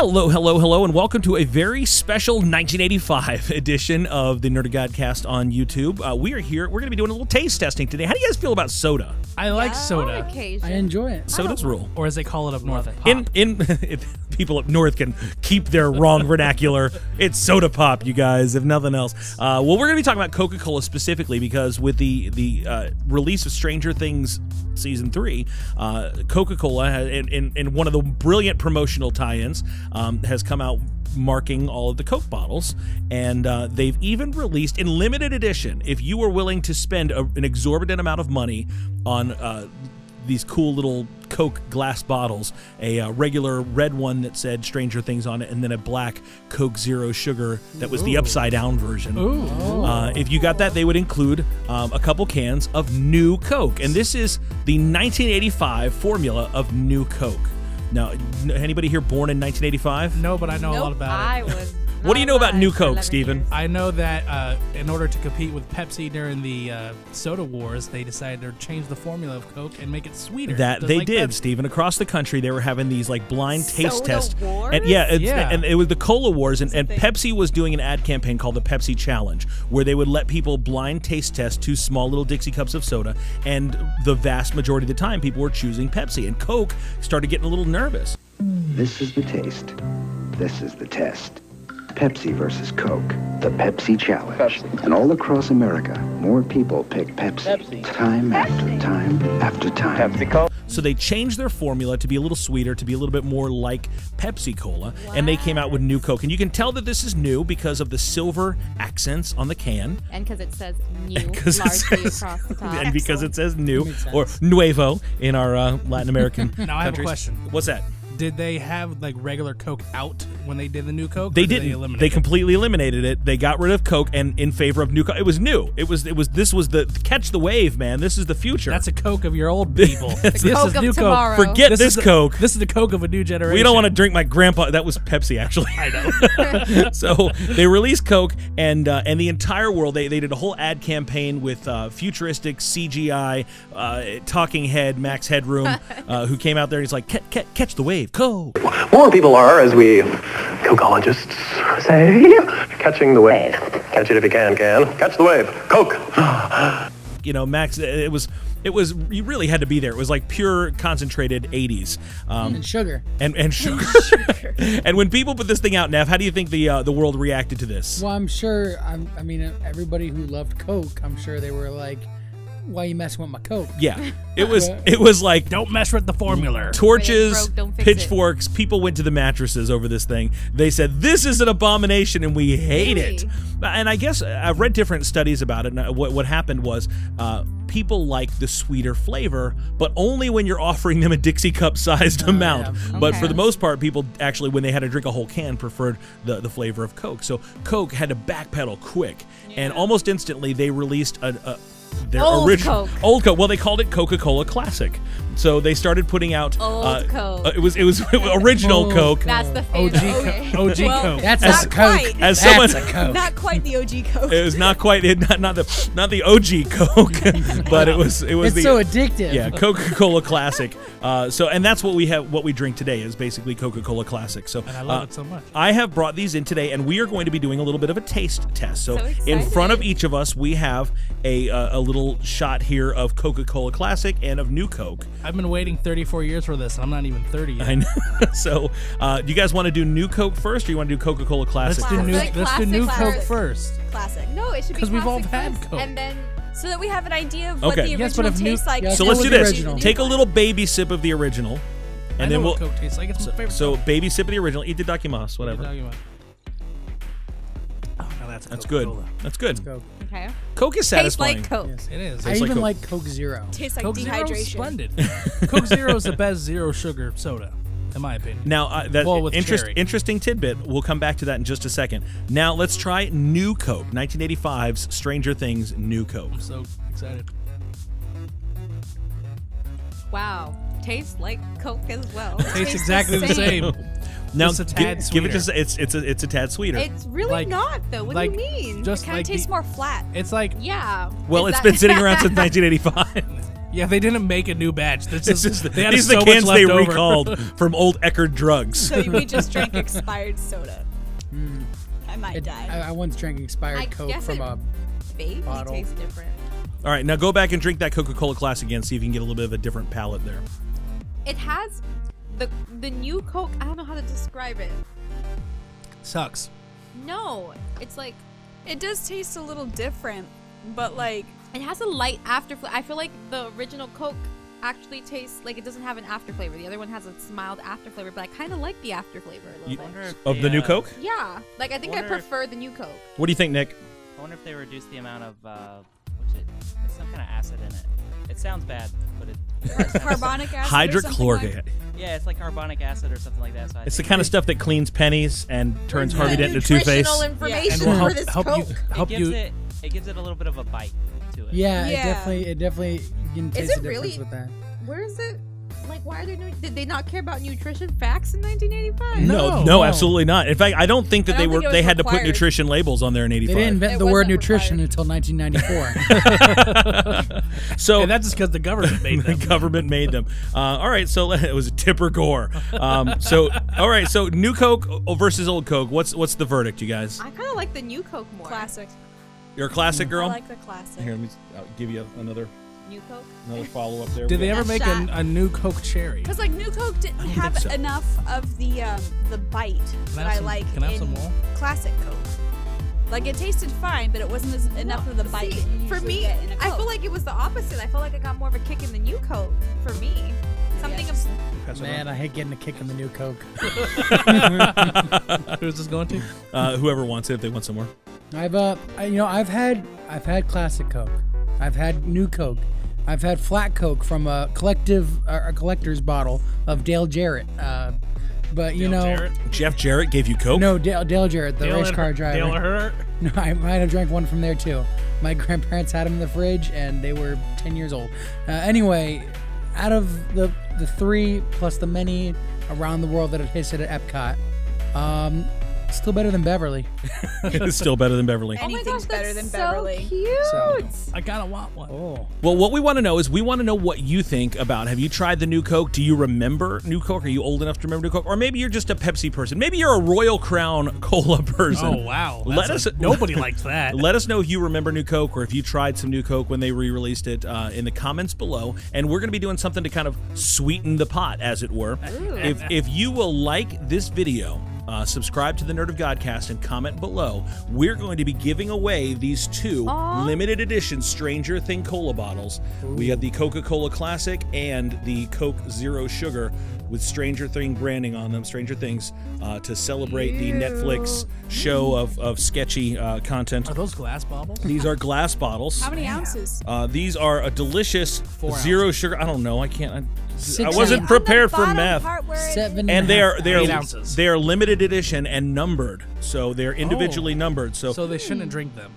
Hello, hello, hello, and welcome to a very special 1985 edition of the Nerd of Godcast on YouTube. We are here. We're going to be doing a little taste testing today. How do you guys feel about soda? I like soda. I enjoy it. Soda's rule. Or as they call it up north, pop. If people up north can keep their wrong vernacular, it's soda pop, you guys, if nothing else. Well, we're going to be talking about Coca-Cola specifically because with the release of Stranger Things Season 3, Coca-Cola, in one of the brilliant promotional tie-ins, has come out marking all of the Coke bottles, and they've even released in limited edition, if you were willing to spend an exorbitant amount of money on these cool little Coke glass bottles, a regular red one that said Stranger Things on it, and then a black Coke Zero Sugar that was the upside down version. If you got that, they would include a couple cans of New Coke, and this is the 1985 formula of New Coke. Now, anybody here born in 1985? No, but I know a lot about it. What do you know about New Coke, Steven? I know that in order to compete with Pepsi during the soda wars, they decided to change the formula of Coke and make it sweeter. That they like did, Pepsi. Steven. Across the country, they were having these like blind taste Soda tests. wars? And and it was the Cola Wars, and Pepsi was doing an ad campaign called the Pepsi Challenge, where they would let people blind taste test 2 small little Dixie cups of soda, and the vast majority of the time, people were choosing Pepsi, and Coke started getting a little nervous. This is the taste. This is the test. Pepsi versus Coke, the Pepsi Challenge. Pepsi. And all across America, more people pick Pepsi. Time after time after time. Pepsi Cola. So they changed their formula to be a little sweeter, to be a little bit more like Pepsi Cola, and they came out with New Coke. And you can tell that this is new because of the silver accents on the can. And because it says new largely across the top. And because it says new, or nuevo in our Latin American Now, I have a countries. question. What's that? Did they have like regular Coke out when they did the New Coke? They didn't. Eliminate They it? completely eliminated it. They got rid of Coke and in favor of New Coke. It was new. This was the catch the wave, man. This is the future. That's a Coke of your old people. This Coke is of New tomorrow. Coke. Forget this Coke. This is the Coke of a new generation. We don't want to drink my grandpa. That was Pepsi, actually. I know. So they released Coke, and the entire world, they did a whole ad campaign with futuristic CGI talking head Max Headroom, who came out there and he's like, catch the wave, Coke. More people are, as we Cokeologists say, catching the wave. Catch it if you can. Catch the wave. Coke. You know, Max, it was you really had to be there. It was like pure concentrated 80s. And sugar. And sugar. And when people put this thing out, Nev, how do you think the world reacted to this? Well, I'm sure, I mean, everybody who loved Coke, I'm sure they were like, why are you messing with my Coke? Yeah. It was like, Don't mess with the formula. torches, Broke, don't fix pitchforks, people went to the mattresses over this thing. They said, this is an abomination and we hate it. And I guess I've read different studies about it, and what happened was people like the sweeter flavor, but only when you're offering them a Dixie cup-sized amount. Yeah. But for the most part, people actually, when they had to drink a whole can, preferred the flavor of Coke. So Coke had to backpedal quick, and almost instantly they released their Old original Coke. old Coke. Well, they called it Coca-Cola Classic. So they started putting out Old Coke. It was original Coke. That's the OG, favorite. OG Coke. That's Not a Coke. quite. As That's someone, a Coke. Not quite the OG Coke. it was not quite not the OG Coke, but it was It's the so addictive. yeah, Coca-Cola Classic. And that's what we drink today is basically Coca-Cola Classic. So And I love it so much. I have brought these in today, and we are going to be doing a little bit of a taste test. So So in front of excited. each of us, we have a little shot here of Coca-Cola Classic and of New Coke. I've been waiting 34 years for this, and I'm not even 30 yet. I know. So do you guys want to do New Coke first, or you want to do Coca-Cola Classic? Let's do New Coke first. first. Classic. No, it should be 'Cause we've all classic had first, Coke. and then so that we have an idea of Okay. what the Yes, original but if tastes like. Yeah, So Let's let's go do with the this. original. Take a little baby sip of the original, I and know then what we'll. Coke tastes like. It's my favorite. So Coke. baby sip of the original. Itadakimasu, What are you whatever. talking about? Oh, no, That's good. Coca-Cola. That's good. Coke. Okay. Coke is Tastes satisfying. like Coke. Yes. It is. I Tastes like even Coke. like Coke Zero. Tastes like Coke Zero is dehydration. splendid. Coke Zero is the best zero sugar soda, in my opinion. Now, that Well, with cherry. interesting tidbit. We'll come back to that in just a second. Now, let's try New Coke, 1985's Stranger Things New Coke. I'm so excited. Wow. Tastes like Coke as well. Tastes exactly the same. Now, Just a tad give it sweeter. just it's a tad sweeter. It's really Like- not though. What like, do you mean? just it kind of like tastes the- more flat. It's like Yeah. well, Is it's that- been sitting around since 1985. Yeah, they didn't make a new batch. This is, These they had are so the much cans left they over. recalled from old Eckerd drugs. So we just drank expired soda. I might die. I once drank expired I Coke guess from it a vaguely bottle. tastes different. All right, now go back and drink that Coca-Cola Classic again. See if you can get a little bit of a different palate there. It has the new Coke. I don't know how to describe it. Sucks. No, it's like It does taste a little different, but like it has a light after flavor. I feel like the original Coke actually tastes like it doesn't have an after flavor. The other one has a mild after flavor, but I kind of like the after flavor a little bit. Of the new Coke? Yeah, like I think I wonder if- prefer the new Coke. What do you think, Nick? I wonder if they reduced the amount of what's it? There's some kind of acid in it. It sounds bad, but it. carbonic acid. Hydrochloric. Or something Yeah, it's like carbonic acid or something like that. So I It's the think kind of stuff that cleans pennies and turns Harvey Dent into Two-Face. Nutritional information And will for this help Coke. it gives it a little bit of a bite to it. Yeah, Yeah. it definitely you can taste it the difference really? with that. Where is it? Like, why are they doing? Did they not care about nutrition facts in 1985? No, No. absolutely not. In fact, I don't think that I don't think it was they had to put required. nutrition labels on there in They '85. didn't invent It the word wasn't nutrition required. until 1994. So And that's just because the government made the them. government made them. All right, so it was Tipper Gore. All right, so new Coke versus old Coke. What's the verdict, you guys? I kind of like the new Coke more. Classic. You're a classic girl. I like the classic. Here, let me give you another New Coke. follow up there. Did they ever A make shot. a new Coke Cherry? Because like New Coke didn't have think so. enough of the bite that I like Can I have in some more? classic Coke. Like it tasted fine, but it wasn't enough of the bite See, that you for usually me, get in a Coke. I feel like it was the opposite. I felt like I got more of a kick in the new Coke for me. Something of Man, I hate getting a kick in the new Coke. Who's this going to? Whoever wants it, if they want some more. I've had classic Coke. I've had new Coke. I've had flat Coke from a collector's bottle of Dale Jarrett. But you Dale know, Jarrett? Jeff Jarrett gave you Coke. no, Dale Jarrett, the race car driver. Dale Hurt? No, I might have drank one from there too. My grandparents had them in the fridge, and they were 10 years old. Anyway, out of the three plus the many around the world that have tasted at Epcot, still better than Beverly. It's still better than Beverly. oh my Anything's gosh, better that's than so Beverly. cute. So- I kind of want one. Oh, Well, what we want to know is we want to know what you think about. Have you tried the new Coke? Do you remember new Coke? Are you old enough to remember new Coke? Or maybe you're just a Pepsi person. Maybe you're a Royal Crown Cola person. Oh, wow. Let That's us nobody likes that. Let us know if you remember new Coke or if you tried some new Coke when they re-released it in the comments below. And we're going to be doing something to kind of sweeten the pot, as it were. If you will like this video, subscribe to the Nerd of Godcast and comment below. We're going to be giving away these two limited edition Stranger Thing cola bottles. We have the Coca-Cola Classic and the Coke Zero Sugar with Stranger Thing branding on them, Stranger Things, to celebrate the Netflix show of sketchy content. Are those glass bottles? These are glass bottles. How many ounces? These are a delicious 4 zero sugar. I don't know. I can't. I Six wasn't ounces. prepared for math. 7 And they are 8 ounces. they are limited edition and numbered, so they're individually numbered. So So they shouldn't drink them.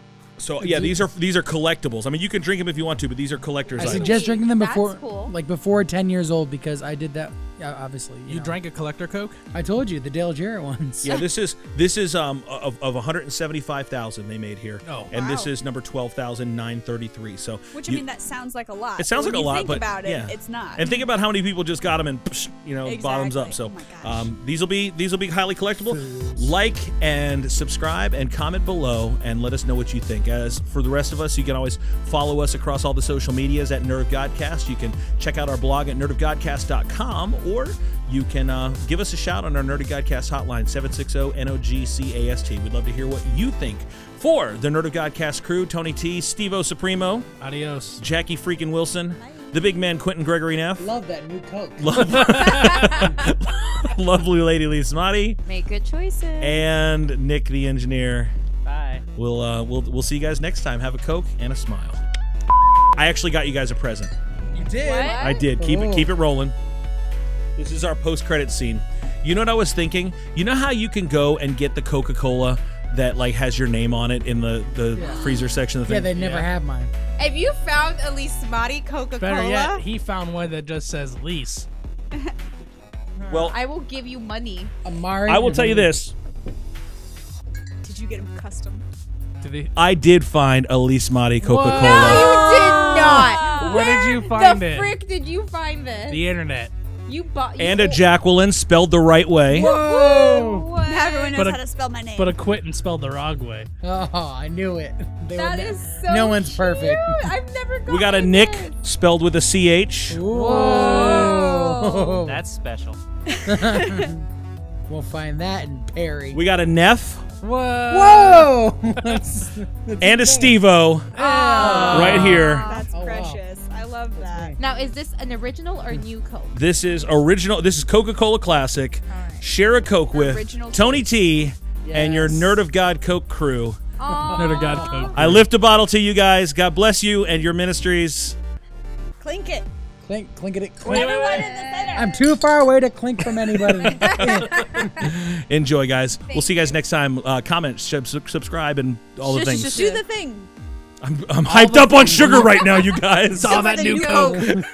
yeah, these are collectibles. I mean, you can drink them if you want to, but these are collectors' I items. suggest drinking them That's before, cool. before 10 years old because I did that. Yeah, obviously. You know. drank a collector Coke? I told you the Dale Jarrett ones. Yeah, this is of 175,000 they made here, Oh. and this Wow. is number 12,933. So Which I mean, that sounds like a lot. it sounds but like a when lot, you think but about it, yeah. it's not. And think about how many people just got them and bottoms up. Exactly. So Oh my gosh. these will be highly collectible. Like and subscribe and comment below and let us know what you think. As for the rest of us, you can always follow us across all the social medias at Nerd of Godcast. You can check out our blog at nerdofgodcast.com, or you can give us a shout on our Nerd of Godcast hotline 760-NOGCAST. We'd love to hear what you think. For the Nerd of Godcast crew, Tony T, Steve-O Supremo, Adios. Jackie freaking Wilson, the big man Quentin Gregory Neff, Love that new Coke. lovely lady Lee Smotti, Make good choices. and Nick the engineer. Bye. We'll see you guys next time. Have a Coke and a smile. I actually got you guys a present. You did. What? I did. Keep it rolling. This is our post-credit scene. You know what I was thinking? You know how you can go and get the Coca-Cola that like has your name on it in the freezer section of the Yeah, thing? they never have mine. If you found a Lismati Coca-Cola, Better yet, he found one that just says lease. Well, I will give you money. Amari. I will tell you this. Did you get them custom? Did they? I did find a Lismati Coca-Cola. No, you did not. Where did you find the it? frick did you find this? The internet. You bought. And a Jacqueline spelled the right way. Whoa! Now everyone knows But how to spell my name. But a quitting spelled the wrong way. Oh, I knew it. That is so No one's cute. perfect. I've never gotten We got a Nick spelled with a CH. Whoa. That's special. We'll find that in Perry. We got a Neff Whoa! That's and a Steve-O right here. That's Oh, wow. precious. I love that. Now, is this an original or new Coke? This is original. This is Coca-Cola Classic. Alright. Share a Coke with Original Tony T and your Yes. Nerd of God Coke crew. Nerd of God Coke. I lift a bottle to you guys. God bless you and your ministries. Clink it. Clink it. Everyone in the center. I'm too far away to clink from anybody. Enjoy, guys. We'll see you guys next time. Comment, subscribe, and all the things. Do the thing. I'm hyped up on sugar right now, you guys. All that new Coke. Coke.